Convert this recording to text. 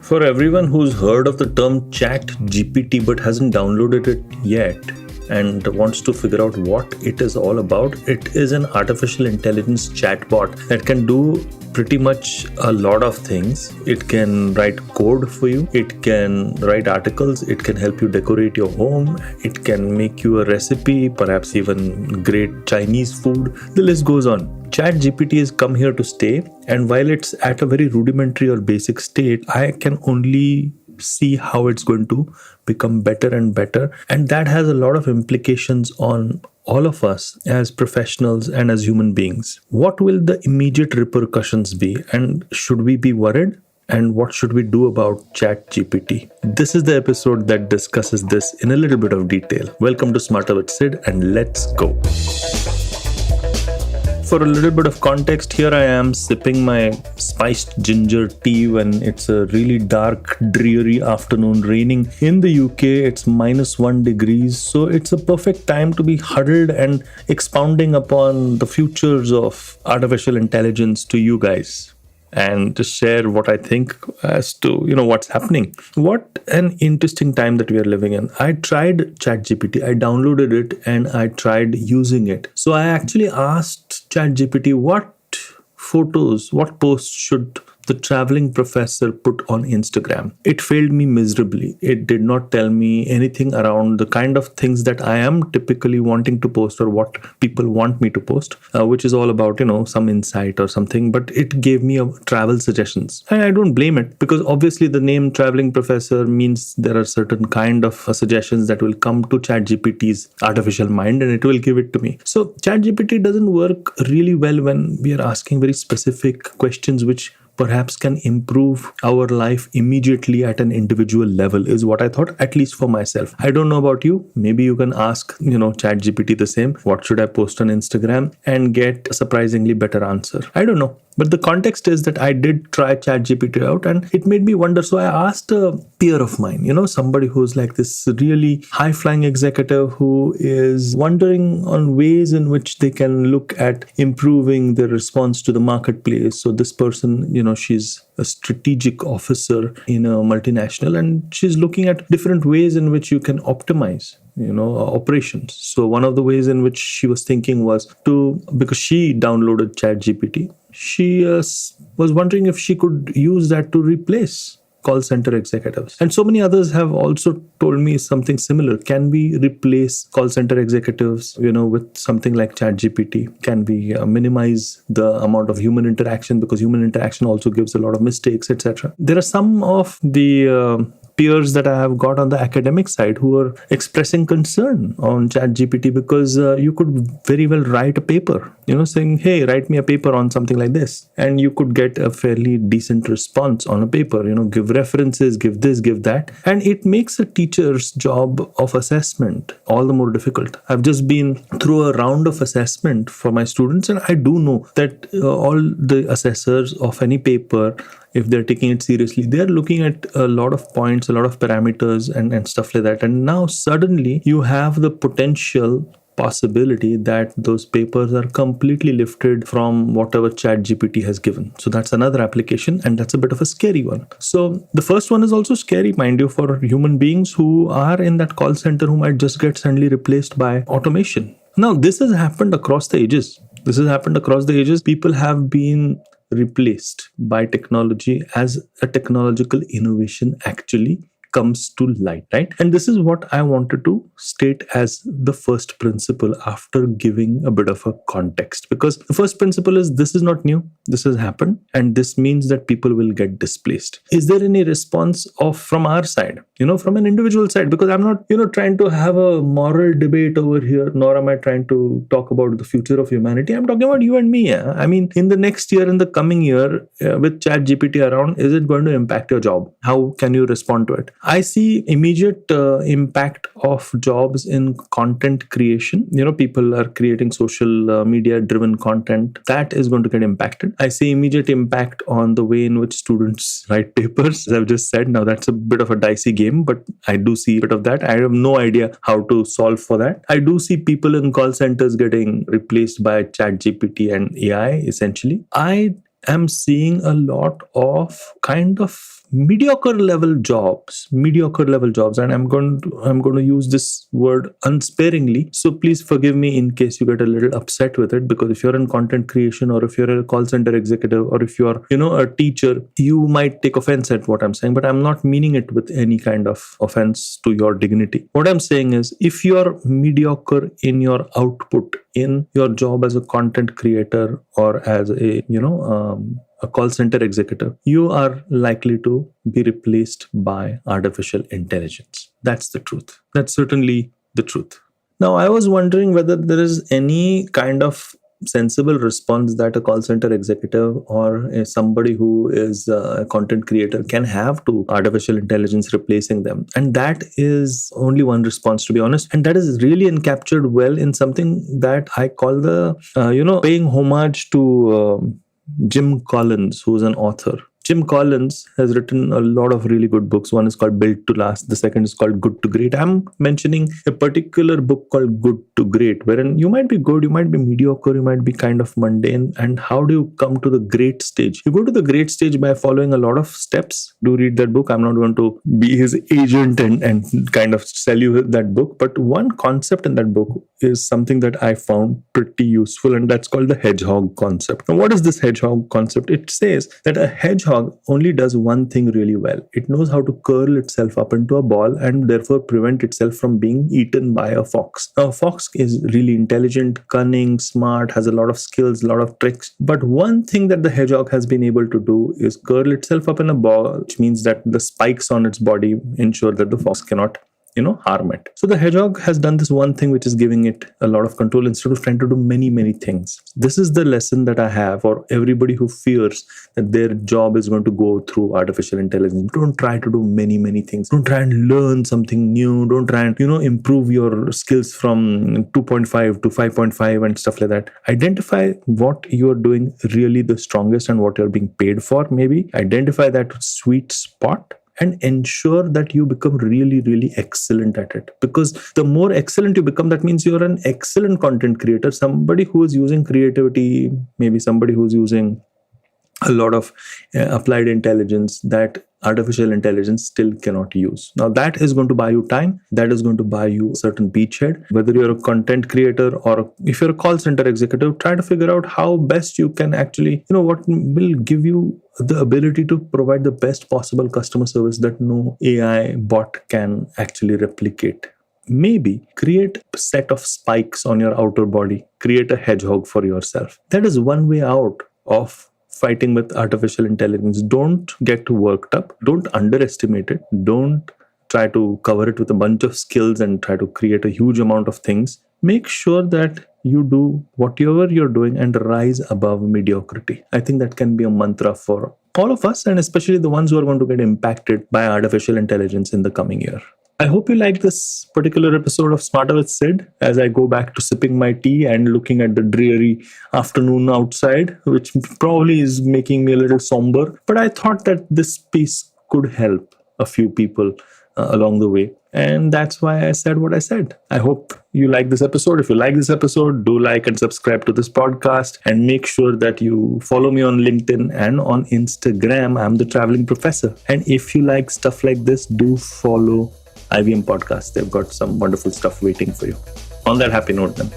For everyone who's heard of the term ChatGPT but hasn't downloaded it yet and wants to figure out what it is all about, it is an artificial intelligence chatbot that can do pretty much a lot of things. It can write code for you, it can write articles, it can help you decorate your home, it can make you a recipe, perhaps even great Chinese food. The list goes on. ChatGPT has come here to stay, and while it's at a very rudimentary or basic state, I can only see how it's going to become better and better, and that has a lot of implications on all of us as professionals and as human beings. What will the immediate repercussions be, and should we be worried? And what should we do about ChatGPT? This is the episode that discusses this in a little bit of detail. Welcome to Smarter With Sid, and let's go. For a little bit of context, here I am sipping my spiced ginger tea when it's a really dark, dreary afternoon, raining. In the UK, it's -1 degrees, so it's a perfect time to be huddled and expounding upon the futures of artificial intelligence to you guys, and to share what I think as to, what's happening. What an interesting time that we are living in. I tried ChatGPT, I downloaded it, and I tried using it. So I actually asked ChatGPT what photos, what posts should the traveling professor put on Instagram. It failed me miserably. It did not tell me anything around the kind of things that I am typically wanting to post or what people want me to post, which is all about, some insight or something. But it gave me travel suggestions. And I don't blame it, because obviously the name traveling professor means there are certain kind of suggestions that will come to ChatGPT's artificial mind and it will give it to me. So ChatGPT doesn't work really well when we are asking very specific questions which perhaps can improve our life immediately at an individual level, is what I thought, at least for myself. I don't know about you. Maybe you can ask, ChatGPT the same. What should I post on Instagram? And get a surprisingly better answer. I don't know. But the context is that I did try ChatGPT out and it made me wonder. So I asked a peer of mine, somebody who's like this really high-flying executive who is wondering on ways in which they can look at improving their response to the marketplace. So this person, she's a strategic officer in a multinational, and she's looking at different ways in which you can optimize operations. So one of the ways in which she was thinking was because she downloaded ChatGPT, she was wondering if she could use that to replace call center executives. And so many others have also told me something similar. Can we replace call center executives, with something like ChatGPT? Can we minimize the amount of human interaction, because human interaction also gives a lot of mistakes, etc. There are some of the peers that I have got on the academic side who are expressing concern on ChatGPT because you could very well write a paper, saying, hey, write me a paper on something like this. And you could get a fairly decent response on a paper, give references, give this, give that. And it makes a teacher's job of assessment all the more difficult. I've just been through a round of assessment for my students, and I do know that all the assessors of any paper, if they're taking it seriously, they're looking at a lot of points, a lot of parameters and stuff like that. And now suddenly you have the potential possibility that those papers are completely lifted from whatever ChatGPT has given. So that's another application, and that's a bit of a scary one. So the first one is also scary, mind you, for human beings who are in that call center who might just get suddenly replaced by automation. Now, this has happened across the ages. People have been replaced by technology as a technological innovation actually comes to light, right? And this is what I wanted to state as the first principle after giving a bit of a context. Because the first principle is this is not new. This has happened, and this means that people will get displaced. Is there any response from our side, from an individual side? Because I'm not, trying to have a moral debate over here, nor am I trying to talk about the future of humanity. I'm talking about you and me. I mean, in the next year, in the coming year, with ChatGPT around, is it going to impact your job? How can you respond to it? I see immediate impact of jobs in content creation. People are creating social media driven content. That is going to get impacted. I see immediate impact on the way in which students write papers. As I've just said, now that's a bit of a dicey game, but I do see a bit of that. I have no idea how to solve for that. I do see people in call centers getting replaced by ChatGPT and AI, essentially. I am seeing a lot of kind of mediocre level jobs, and I'm going to use this word unsparingly. So please forgive me in case you get a little upset with it, because if you're in content creation, or if you're a call center executive, or if you're, a teacher, you might take offense at what I'm saying, but I'm not meaning it with any kind of offense to your dignity. What I'm saying is, if you're mediocre in your output in your job as a content creator or as a call center executive, you are likely to be replaced by artificial intelligence. That's the truth. That's certainly the truth. Now, I was wondering whether there is any kind of sensible response that a call center executive or somebody who is a content creator can have to artificial intelligence replacing them. And that is only one response, to be honest. And that is really encaptured well in something that I call the, paying homage to Jim Collins, who's an author. Jim Collins has written a lot of really good books. One is called Built to Last. The second is called Good to Great. I'm mentioning a particular book called Good to Great, wherein you might be good, you might be mediocre, you might be kind of mundane. And how do you come to the great stage? You go to the great stage by following a lot of steps. Do read that book. I'm not going to be his agent and kind of sell you that book. But one concept in that book is something that I found pretty useful, and that's called the hedgehog concept. Now, what is this hedgehog concept? It says that a hedgehog only does one thing really well. It knows how to curl itself up into a ball and therefore prevent itself from being eaten by a fox. Now, a fox is really intelligent, cunning, smart, has a lot of skills, a lot of tricks. But one thing that the hedgehog has been able to do is curl itself up in a ball, which means that the spikes on its body ensure that the fox cannot harm it. So the hedgehog has done this one thing, which is giving it a lot of control instead of trying to do many, many things. This is the lesson that I have for everybody who fears that their job is going to go through artificial intelligence. Don't try to do many, many things. Don't try and learn something new. Don't try and, improve your skills from 2.5 to 5.5 and stuff like that. Identify what you're doing really the strongest and what you're being paid for. Maybe identify that sweet spot and ensure that you become really, really excellent at it. Because the more excellent you become, that means you're an excellent content creator, somebody who is using creativity, maybe somebody who's using a lot of applied intelligence that artificial intelligence still cannot use. Now, that is going to buy you time. That is going to buy you a certain beachhead. Whether you're a content creator or if you're a call center executive, try to figure out how best you can actually, what will give you the ability to provide the best possible customer service that no AI bot can actually replicate. Maybe create a set of spikes on your outer body. Create a hedgehog for yourself. That is one way out of fighting with artificial intelligence. Don't get worked up. Don't underestimate it. Don't try to cover it with a bunch of skills and try to create a huge amount of things. Make sure that you do whatever you're doing and rise above mediocrity. I think that can be a mantra for all of us, and especially the ones who are going to get impacted by artificial intelligence in the coming year. I hope you like this particular episode of Smarter with Sid as I go back to sipping my tea and looking at the dreary afternoon outside, which probably is making me a little somber. But I thought that this piece could help a few people along the way. And that's why I said what I said. I hope you like this episode. If you like this episode, do like and subscribe to this podcast, and make sure that you follow me on LinkedIn and on Instagram. I'm the Traveling Professor. And if you like stuff like this, do follow IVM Podcast. They've got some wonderful stuff waiting for you. On that happy note then.